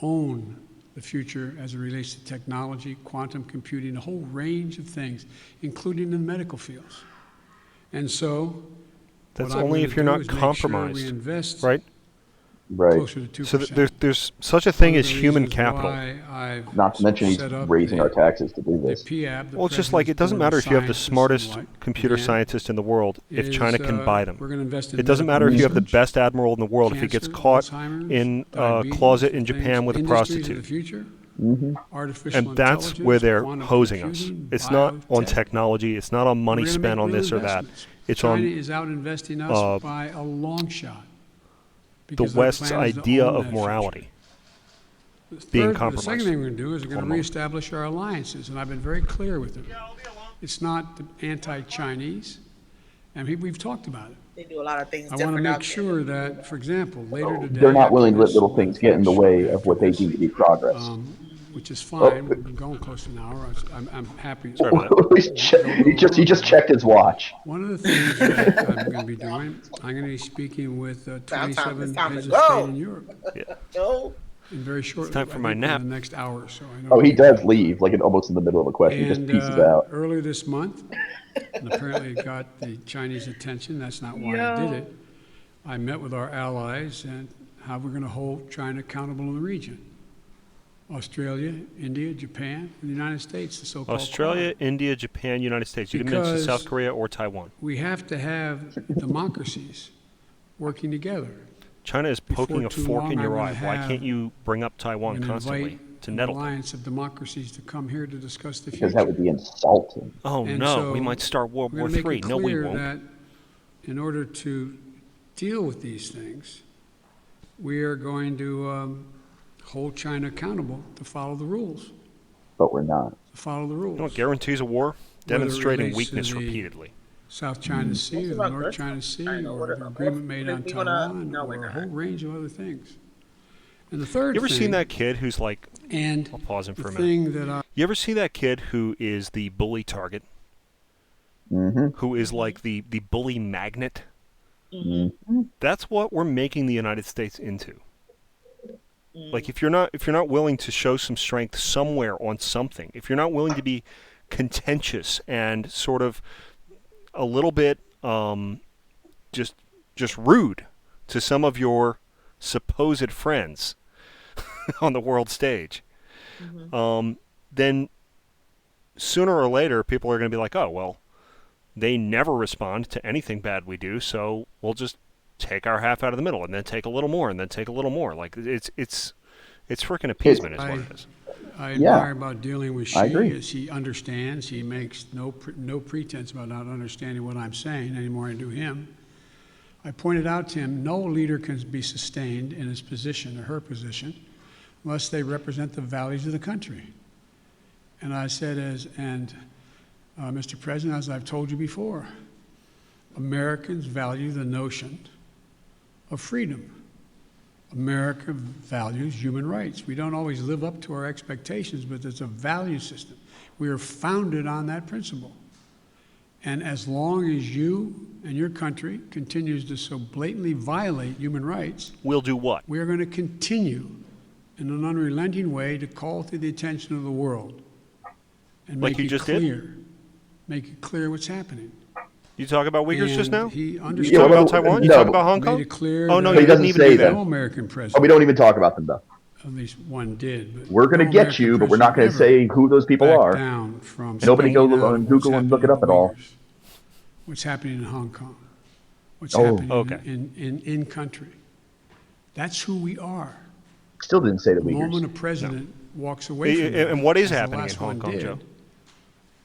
own the future as it relates to technology, quantum computing, a whole range of things, including in the medical fields. And so, That's what I'm only gonna if you're do not is make sure compromised, we invest right? Right. closer to 2%. So there's such a thing One of as the human reasons capital. why I've Not to mention he's set up raising the- our taxes to do the this. PIAB, the Well, it's just like it doesn't matter President's if you have the Board of smartest Scientists and computer again, scientist in the world if China can buy them. We're going to invest in It doesn't medical matter if you have the research, best admiral in the world if he gets cancer, caught Alzheimer's, in a diabetes, closet in things, Japan with a industries of the prostitute. future, Mm-hmm. artificial And that's intelligence, where they're quantum hosing us. computing, It's not on biotech. technology. It's not on money We're gonna spent make on real this or that. investments. It's China on is out investing us by a long shot. the because their West's plan is to idea own of that morality. being The compromised. second thing we're going to do is we're going to One moment. reestablish our alliances, and I've been very clear with them. It's not anti-Chinese, and we've talked about it. They do a lot of things I want to different make out there. sure that, for example, later today. They're not willing to let after little this- things get in the way of what they deem to be progress. which is fine. We've been going close to an hour. I'm happy. Sorry about that. He just checked his watch. One of the things that I'm going to be doing, I'm going to be speaking with 27 time to heads of go. state in Europe. No. And very shortly. time for I my think nap. In the next hour or so. I know Oh, he we- does leave, like almost in the middle of a question. He just And pieces out. earlier this month, and apparently it got the Chinese attention. That's not why I did it. I met with our allies and how we're going to hold China accountable in the region. Australia, India, Japan, and the United States, the so-called Australia, Quad. India, Japan, United States. You didn't mention Because South Korea or Taiwan. We have to have democracies working together. China is poking Before a too fork long, in your I'm eye. gonna Why have- can't you bring up I'm Taiwan gonna constantly invite to an nettle them? alliance of democracies to come here to discuss the Because future. that would be insulting. Oh And no, we so might start World we're War gonna make III. it No, we clear won't. that in order to deal with these things, we are going to hold China accountable to follow the rules. But we're not. To follow the rules. You know what guarantees a war? Whether it Demonstrating relates to weakness the repeatedly. South China Sea, or the about North North China Sea, China? or What- the agreement made what on if we wanna- Taiwan, no, or we're a whole not. range of other things. And the third You ever thing, seen that kid who's like? and I'll pause him the for a minute. thing that You ever see that kid who is the bully target? Who is like the bully magnet? That's what we're making the United States into. Like if you're not willing to show some strength somewhere on something, if you're not willing to be contentious and sort of a little bit just rude to some of your supposed friends on the world stage, then sooner or later people are going to be like, oh well, they never respond to anything bad we do, so we'll just take our half out of the middle and then take a little more and then take a little more. Like it's freaking appeasement is what it is. I Yeah. admire about dealing with I Xi agree. is he understands. He makes no pretense about not understanding what I'm saying any more than I do him. I pointed out to him, no leader can be sustained in his position or her position unless they represent the values of the country. And I said, Mr. President, as I've told you before, Americans value the notion of freedom. America values human rights. We don't always live up to our expectations, but there's a value system. We are founded on that principle. And as long as you and your country continues to so blatantly violate human rights, We'll do what? we are going to continue in an unrelenting way to call to the attention of the world and Like make you it just did? clear. Make it clear what's happening. You talk about Uyghurs just And now? he You understood. talk well, about Taiwan? You no, talk about Hong Made Kong? it clear Oh no, that He you doesn't didn't even say do that. that. no American Oh, president, we don't even talk about them though. at least one did, but We're going to no get American you, but we're not going to president say who those people ever are. backed down from Nobody go speaking out on what's Google and look it happening up at all. with Uyghurs, what's happening in Hong Kong, what's Oh. happening Okay. in country. That's who we are. Still didn't say the The moment a Uyghurs. president walks away from that, And what is as the happening in last Hong one Kong, did, Joe?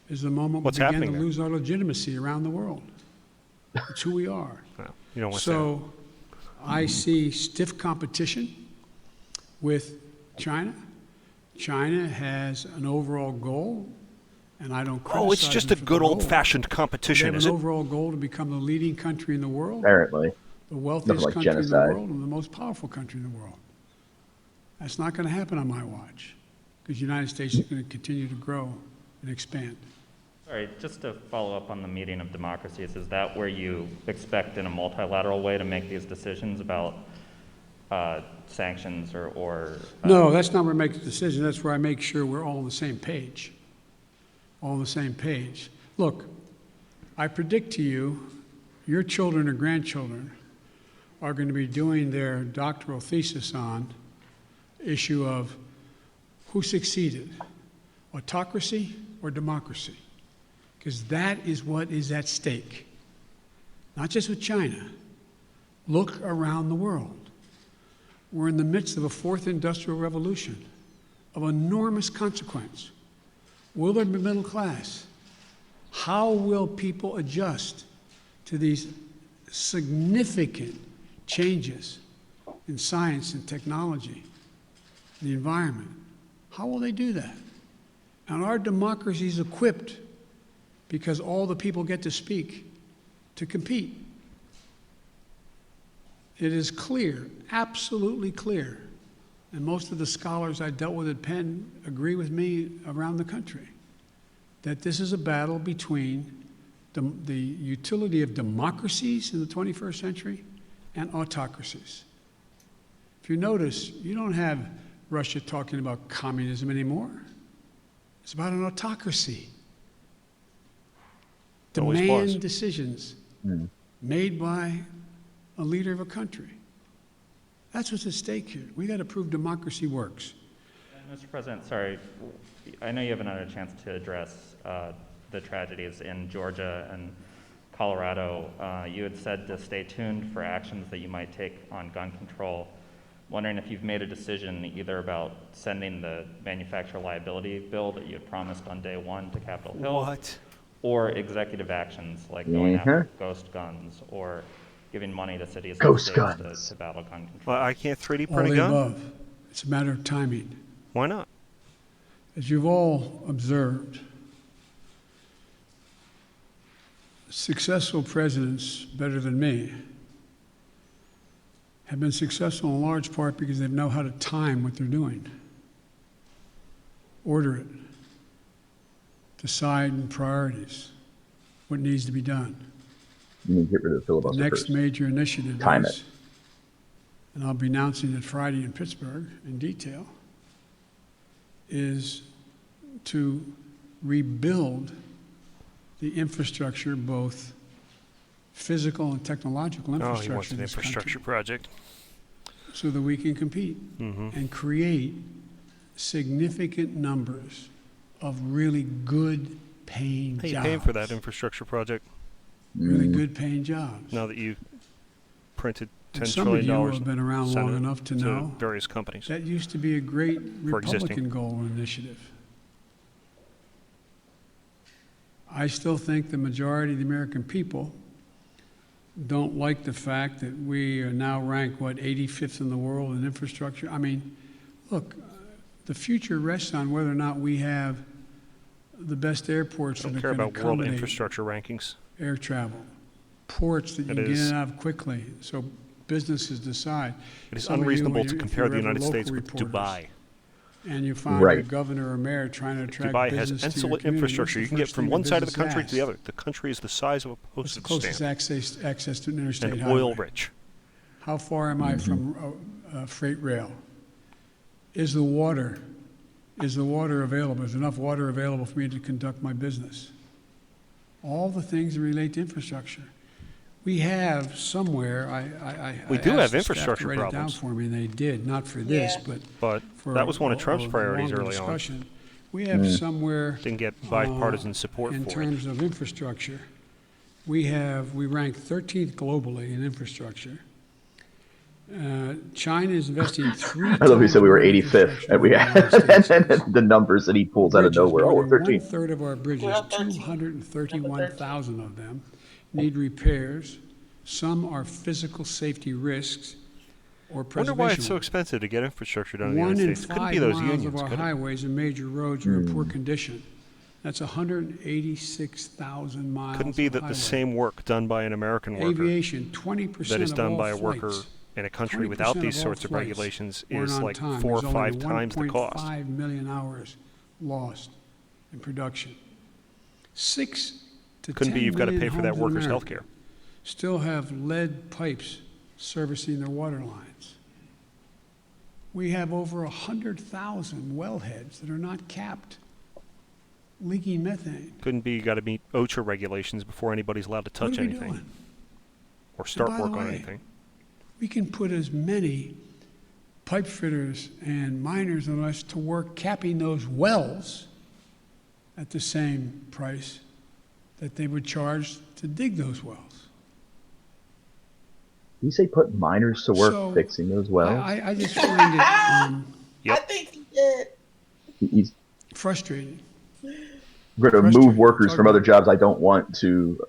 is the moment What's we begin happening to there? lose our legitimacy around the world. It's who we are. Well, you don't want to say So I see stiff competition with China. China has an overall goal, and I don't that. Oh, it's criticize just a them for the good goal. old-fashioned They competition, have is an it? overall goal to become the leading country in the world, Apparently. the wealthiest like country in the genocide. world, and the most powerful country in the world. That's not going to happen on my watch, because the United States is going to continue to grow and expand. All right, just to follow up on the meeting of democracies, is that where you expect in a multilateral way to make these decisions about sanctions or No, that's not where I make the decision. That's where I make sure we're all on the same page. All on the same page. Look, I predict to you, your children or grandchildren are going to be doing their doctoral thesis on issue of who succeeded, autocracy or democracy, because that is what is at stake. Not just with China. Look around the world. We're in the midst of a fourth industrial revolution of enormous consequence. Will there be middle class? How will people adjust to these significant changes in science and technology? the environment. How will they do that? And our democracy is equipped because all the people get to speak, to compete. It is clear, absolutely clear, and most of the scholars I dealt with at Penn agree with me around the country, that this is a battle between the utility of democracies in the 21st century and autocracies. If you notice, you don't have Russia talking about communism anymore. It's about an autocracy. Always was. Demand decisions made by a leader of a country. That's what's at stake here. We got to prove democracy works. Mr. President, sorry, I know you haven't had a chance to address the tragedies in Georgia and Colorado. You had said to stay tuned for actions that you might take on gun control. Wondering if you've made a decision either about sending the manufacturer liability bill that you had promised on day one to Capitol Hill, or executive actions like going after ghost guns or giving money to cities and states to battle gun control. Well, I can't 3D All print a the gun? above. It's a matter of timing. Why not? As you've all observed, successful presidents, better than me, have been successful in large part because they know how to time what they're doing, order it, decide in priorities, what needs to be done. You need to get rid of the filibuster The next first. major initiative Time is, it. and I'll be announcing it Friday in Pittsburgh in detail, is to rebuild the infrastructure, both physical and technological Oh, infrastructure he wants in an this infrastructure country, project. so that we can compete and create significant numbers of really good paying Hey, you jobs. paying for that infrastructure project Really good paying jobs. now that you printed $10 Some of trillion you have been around long enough to know various companies. that used to be a great For existing. Republican goal or initiative. I still think the majority of the American people don't like the fact that we are now ranked, 85th in the world in infrastructure. I mean, look, the future rests on whether or not we have the best airports I don't that care can about world accommodate infrastructure rankings. air travel, ports that you It can get in is- and out of quickly, so businesses decide. It is Some of you, unreasonable when to you- if compare you're the ever United local States with reporters, Dubai. and you find Right. a governor or mayor trying to attract Dubai has business to your excellent community, infrastructure. You what's can the get first from thing one side of the business country to the asks? other. The country is the size of a What's the postage closest stamp access to an interstate and highway? oil rich. How far am I from freight rail? Is the water available? Is enough water available for me to conduct my business? All the things that relate to infrastructure. We have somewhere, We I do asked have the infrastructure staff to write it down problems. for me, and they did, not for this, but But for that was one of a- Trump's a priorities longer early on. discussion. We have somewhere Didn't get bipartisan support in for it. terms of infrastructure. We rank 13th globally in infrastructure. China is investing 3 I love you said we were times more in 85th, infrastructure and we than the United States is. the numbers that he pulls out of Bridges, nowhere. Oh, more we're than 13th. 1/3 of our bridges, We're 13. 231,000 of them, need repairs. Some are physical safety risks or I wonder preservation. why it's so expensive to get infrastructure done in the 1 United in States. It couldn't 5 be those miles unions, of our could it? highways and major roads are in poor condition. That's 186,000 miles Couldn't be of that the highway. same work done by an American worker Aviation, 20% that is of done all by a worker flights, in a country without 20% these of all sorts of flights regulations weren't is on like time. 4 or There's only 5 times the cost. 1.5 million hours lost in production. 6 to Couldn't 10 be you've got to million pay for that homes in worker's America health care. still have lead pipes servicing their water lines. We have over 100,000 wellheads that are not capped, leaking methane. Couldn't be you got to meet OSHA regulations before anybody's allowed to touch What are we anything doing? or start by the work on way, anything. We can put as many pipe fitters and miners on us to work capping those wells at the same price that they would charge to dig those wells. You say put miners to work So, fixing those wells? I just find it I think he did. He's frustrating. going to move Frustrating. workers Talk from other about- jobs I don't want to.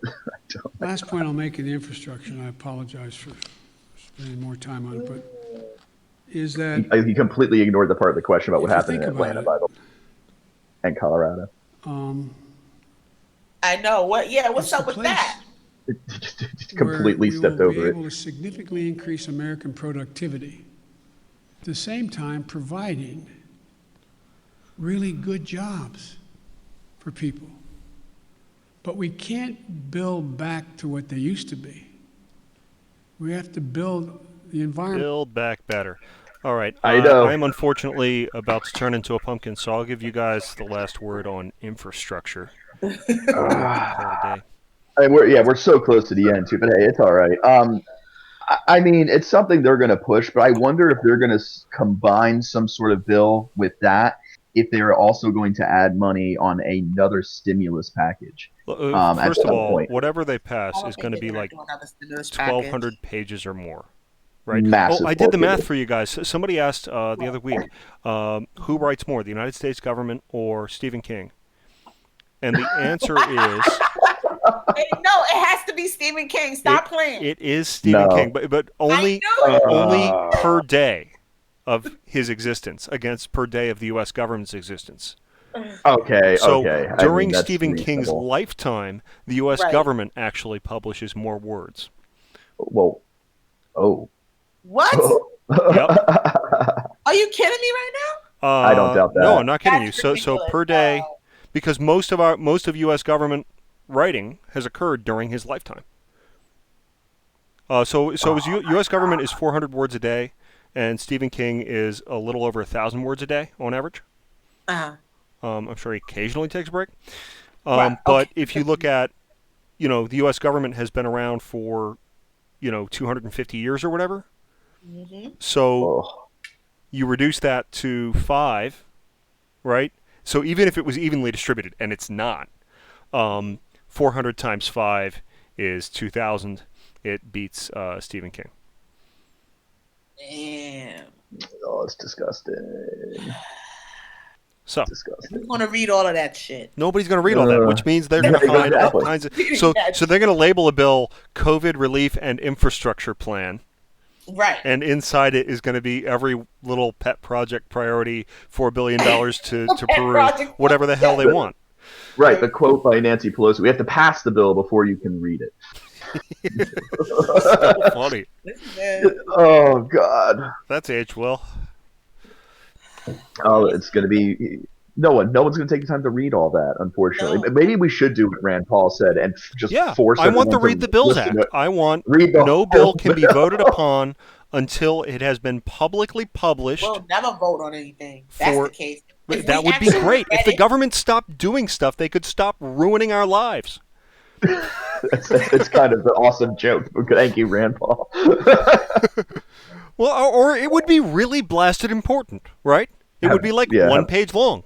Last point I'll make in the infrastructure, and I apologize for spending more time on it, but is that He completely ignored the part of the question about what if you happened think in about Atlanta, it, by the way, and Colorado. I know. What's it's the up with that? place Just where completely we will stepped be over it. able to significantly increase American productivity, at the same time providing really good jobs for people. But we can't build back to what they used to be. We have to build the environment. Build back better. All right. I know. I am unfortunately about to turn into a pumpkin, so I'll give you guys the last word on infrastructure. Call it a day. We're so close to the end too, but hey, it's all right. I mean, it's something they're going to push, but I wonder if they're going to combine some sort of bill with that. If they're also going to add money on another stimulus package at First of some all, point. whatever they I pass don't is think going to they're be gonna like do another stimulus package. 1,200 pages or more. Right. Oh, Massive I did the math corporate. for you guys. Somebody asked the other week, who writes more, the United States government or Stephen King? And the answer is Hey, no, it has to be Stephen King. Stop playing. it is Stephen No. King, but only I knew it. only per day of his existence against per day of the U.S. government's existence. Okay. So I mean, during that's Stephen King's reasonable. lifetime, the U.S. Right. government actually publishes more words. Well, oh. What? Yep. Are you kidding me right now? I don't doubt No, that. I'm not kidding That's you. So ridiculous. per day, because most of U.S. government writing has occurred during his lifetime. U.S. government is 400 words a day, and Stephen King is a little over 1,000 words a day on average. Uh-huh. I'm sure he occasionally takes a break. Right, But okay. if you look at, the U.S. government has been around for, 250 years or whatever. Mm-hmm. So Oh. you reduce that to 5, right? So even if it was evenly distributed, and it's not, 400 times 5 is 2,000. It beats Stephen King. Damn. Oh, it's disgusting. So Disgusting. Who's gonna read all of that shit? nobody's going to read all that, which means they're going to hide all exactly. kinds of. So they're going to label a bill COVID relief and infrastructure plan. Right. And inside it is going to be every little pet project priority, $4 billion to Peru, project. whatever the hell they want. Right, the quote by Nancy Pelosi: "We have to pass the bill before you can read it." So funny. Oh God. That's aged well. Oh, it's going to be no one's going to take the time to read all that. Unfortunately, No. but maybe we should do what Rand Paul said and just Yeah, force I want the everyone Read to the Bills listen Act. to I want read the no whole bill can be bill. voted upon until it has been publicly published. We'll never vote on anything. That's the case. If That we would be actually great. read If the it- government stopped doing stuff, they could stop ruining our lives. it's kind of the awesome joke. Thank you, Rand Paul. Well, or it would be really blasted important, right? It would be like Yeah. 1 page long.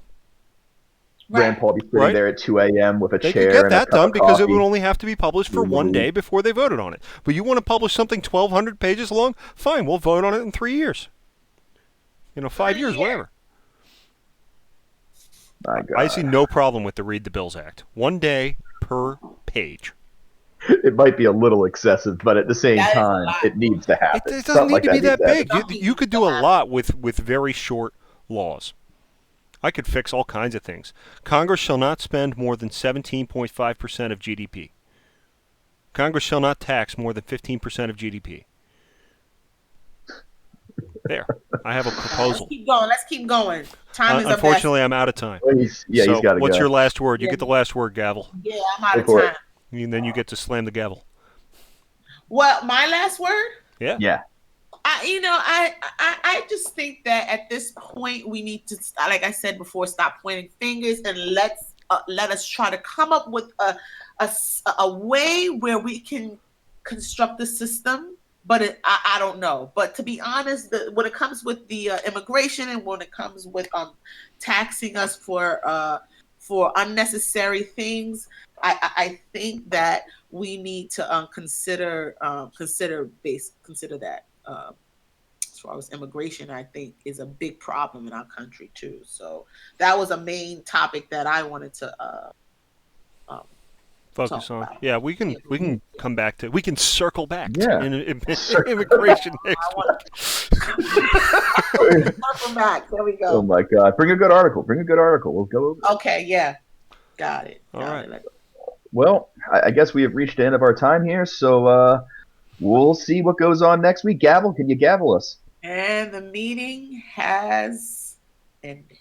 Rand Paul be sitting Right. there at 2 a.m. with a They chair could get and a that cup done of because it coffee. would only have to be published for Read the 1 day read. before they voted on it. But you want to publish something 1,200 pages long? Fine, we'll vote on it in 3 years. 5 years, whatever. My God. I see no problem with the Read the Bills Act. 1 day per page. It might be a little excessive, but at the same That is a time, lot. it needs to It happen. doesn't Something need like to be needs that big. happen. You could do a lot with very short laws. I could fix all kinds of things. Congress shall not spend more than 17.5% of GDP. Congress shall not tax more than 15% of GDP. There. I have a proposal. Let's keep going. Time is Unfortunately, I'm out of time. Well, he's got to go. What's your last word? You Yeah. get the last word, gavel. Yeah, I'm out of Go for it. time. And then you get to slam the gavel. Well, my last word? Yeah. Yeah. I just think that at this point we need to, like I said before, stop pointing fingers and let us try to come up with a way where we can construct the system. But I don't know. But to be honest, when it comes with the immigration and when it comes with taxing us for unnecessary things, I think that we need to consider that. As far as immigration, I think is a big problem in our country too. So that was a main topic that I wanted to Focus talk on. about. Yeah, we can come back to. We can circle back Yeah. to immigration next week. Circle back. There we Oh go. my God! Bring a good article. We'll go over. Okay, yeah. Got it. All right. Well, I guess we have reached the end of our time here, so we'll see what goes on next week. Gavel, can you gavel us? And the meeting has ended.